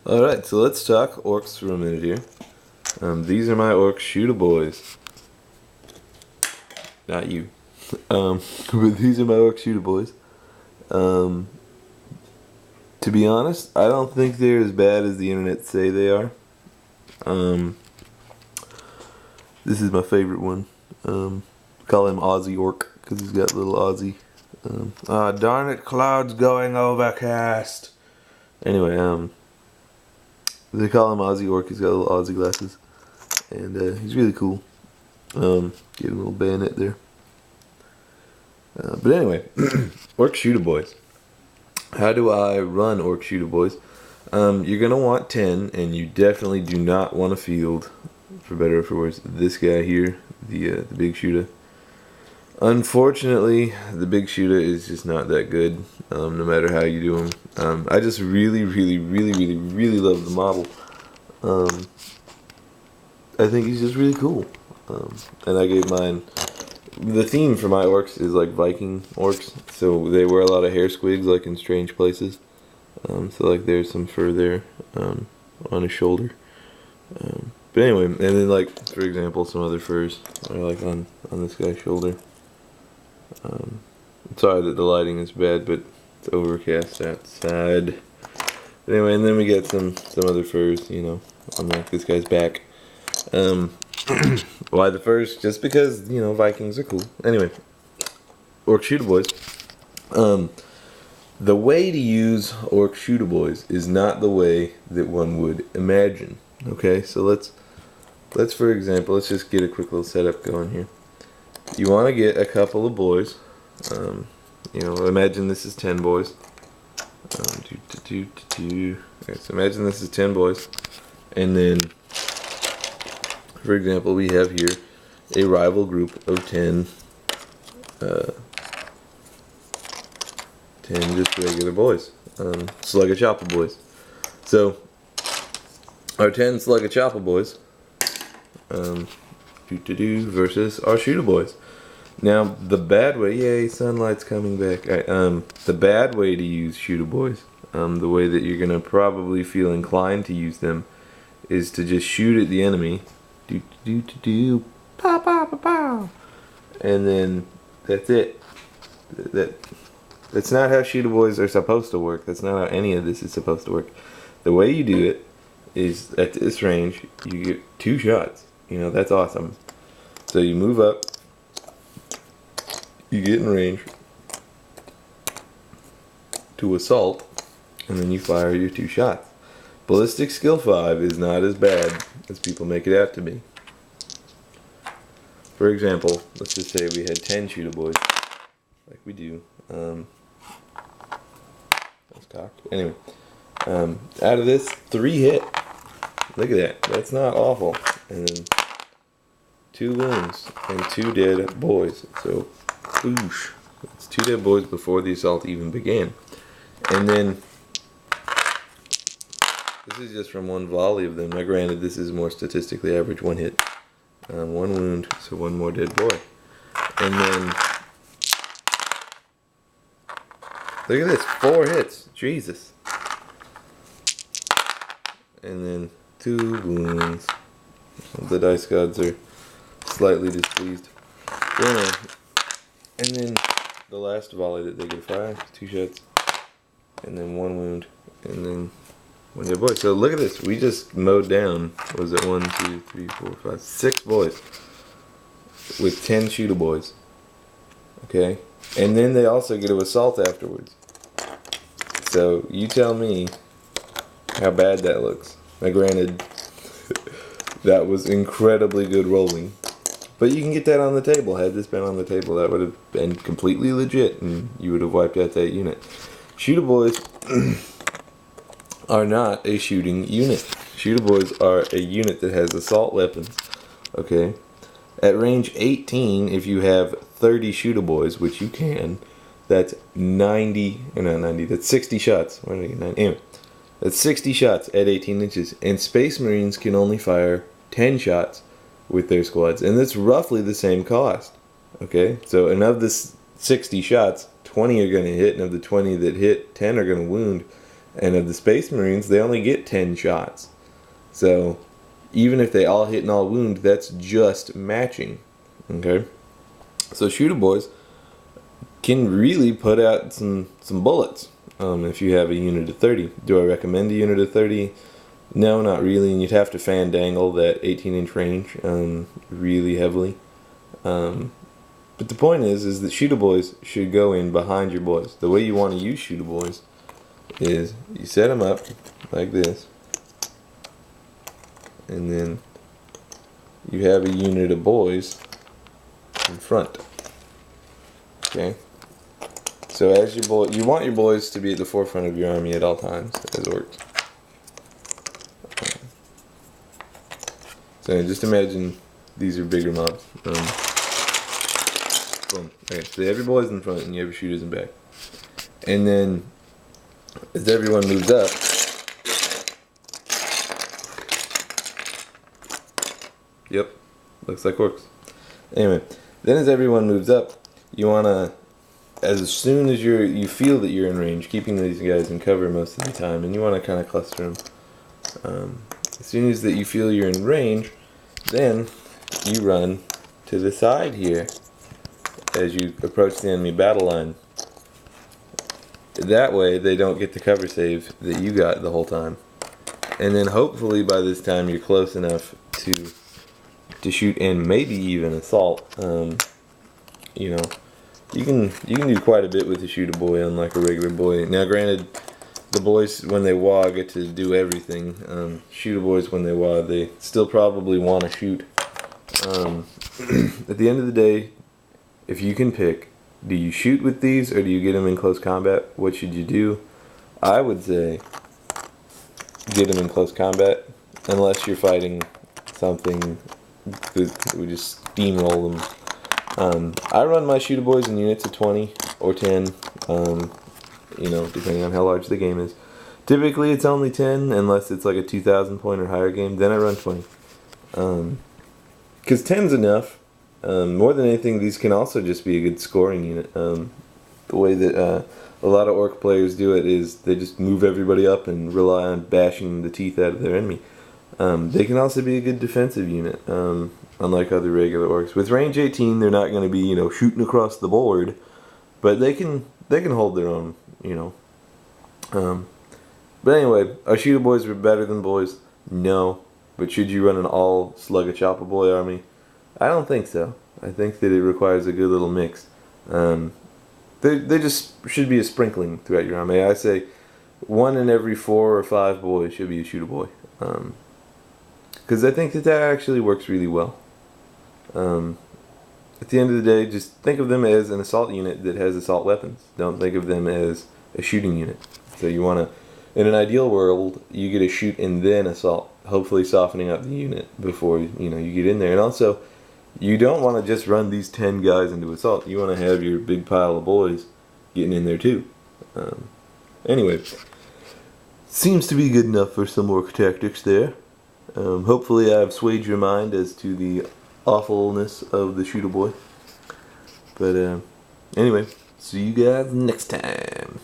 Alright, so let's talk orcs for a minute here. These are my orc Shootaboys. Not you. But these are my orc Shootaboys. To be honest, I don't think they're as bad as the internet say they are. This is my favorite one. Call him Aussie Orc because he's got little Aussie. Darn it, clouds going overcast. Anyway, they call him Aussie Orc. He's got little Aussie glasses, and he's really cool. Get a little bayonet there. But anyway, Orc Shootaboys. How do I run Orc Shootaboys? You're gonna want 10, and you definitely do not want to field, for better or for worse, this guy here, the big shooter. Unfortunately, the big shooter is just not that good, no matter how you do him. I just really love the model. I think he's just really cool. And I gave mine, the theme for my orcs is like Viking orcs, so they wear a lot of hair squigs like in strange places. So like there's some fur there on his shoulder. But anyway, and then like for example some other furs are like on this guy's shoulder. I'm sorry that the lighting is bad, but it's overcast outside. But anyway, and then we get some other furs, you know, on like this guy's back. Why the furs? Just because, you know, Vikings are cool. Anyway, Orc Shootaboys. The way to use Orc Shootaboys is not the way that one would imagine. Okay, so let's for example, let's just get a quick little setup going here. You want to get a couple of boys. You know, imagine this is 10 boys. Okay, so imagine this is 10 boys, and then, for example, we have here a rival group of 10 just regular boys, Slugga Choppa boys. So our 10 Slugga Choppa boys versus our Shootaboys. Now the bad way, yay, sunlight's coming back. The bad way to use Shootaboys, the way that you're gonna probably feel inclined to use them, is to just shoot at the enemy, pow pow pow pow, and then that's it. That's not how Shootaboys are supposed to work. That's not how any of this is supposed to work. The way you do it is at this range, you get 2 shots. You know, that's awesome. So you move up, you get in range to assault, and then you fire your 2 shots. Ballistic skill 5 is not as bad as people make it out to be. For example, let's just say we had 10 Shootaboys, like we do. That's cocked. Anyway, out of this, 3 hit. Look at that. That's not awful. And then 2 wounds and 2 dead boys. So, whoosh. It's 2 dead boys before the assault even began. And then, this is just from 1 volley of them. Now granted, this is more statistically average, 1 hit. 1 wound, so 1 more dead boy. And then, look at this, 4 hits. Jesus. And then 2 wounds. The dice gods are slightly displeased. Anyway, and then the last volley that they could fire, 2 shots, and then 1 wound, and then 1 dead boy. So look at this. We just mowed down, what was it, 1, 2, 3, 4, 5, 6 boys with 10 Shootaboys. Okay? And then they also get to assault afterwards. So you tell me how bad that looks. Now granted, that was incredibly good rolling. But you can get that on the table. Had this been on the table, that would have been completely legit, and you would have wiped out that unit. Shootaboys are not a shooting unit. Shootaboys are a unit that has assault weapons. Okay? At range 18, if you have 30 Shootaboys, which you can, that's 60 shots. Where did I get 90? Anyway, that's 60 shots at 18 inches. And Space Marines can only fire 10 shots with their squads. And that's roughly the same cost. Okay? So, and of this 60 shots, 20 are going to hit. And of the 20 that hit, 10 are going to wound. And of the Space Marines, they only get 10 shots. So even if they all hit and all wound, that's just matching. Okay? So Shootaboys can really put out some bullets if you have a unit of 30. Do I recommend a unit of 30? No, not really. And you'd have to fandangle that 18-inch range really heavily. But the point is that Shootaboys should go in behind your boys. The way you want to use Shootaboys is you set them up like this, and then you have a unit of boys in front. Okay? So as your boy, you want your boys to be at the forefront of your army at all times, as orcs. So just imagine these are bigger mobs. Boom. Okay, so every boy's in front and you have your shooters in back. And then as everyone moves up, yep, looks like orcs. Anyway, then as everyone moves up, you wanna, as soon as you feel that you're in range, keeping these guys in cover most of the time, and you wanna kind of cluster them. As soon as that you feel you're in range, then you run to the side here as you approach the enemy battle line. That way they don't get the cover save that you got the whole time. And then hopefully by this time you're close enough to shoot and maybe even assault. You know, you can do quite a bit with a Shootaboy unlike a regular boy. Now granted, the boys when they WAAAGH get to do everything. Shootaboys when they WAAAGH, they still probably want to shoot. At the end of the day, if you can pick, do you shoot with these or do you get them in close combat? What should you do? I would say get them in close combat, unless you're fighting something that would just steamroll them. I run my Shootaboys in units of 20 or 10, you know, depending on how large the game is. Typically it's only 10 unless it's like a 2,000 point or higher game, then I run 20. Because 10's enough. More than anything, these can also just be a good scoring unit. The way that a lot of orc players do it is they just move everybody up and rely on bashing the teeth out of their enemy. They can also be a good defensive unit, unlike other regular orcs. With range 18, they're not going to be, you know, shooting across the board, but they can hold their own, you know. But anyway, are Shootaboys better than boys? No. But should you run an all slug a chopper boy army? I don't think so. I think that it requires a good little mix. They just should be a sprinkling throughout your army. I say 1 in every 4 or 5 boys should be a Shootaboy. Because I think that actually works really well. At the end of the day, just think of them as an assault unit that has assault weapons. Don't think of them as a shooting unit. So you want to, in an ideal world, you get to shoot and then assault, hopefully softening up the unit before you get in there. And also, you don't want to just run these 10 guys into assault. You want to have your big pile of boys getting in there too. Anyway, seems to be good enough for some orc tactics there. Hopefully I've swayed your mind as to the awfulness of the Shootaboy. But anyway, see you guys next time.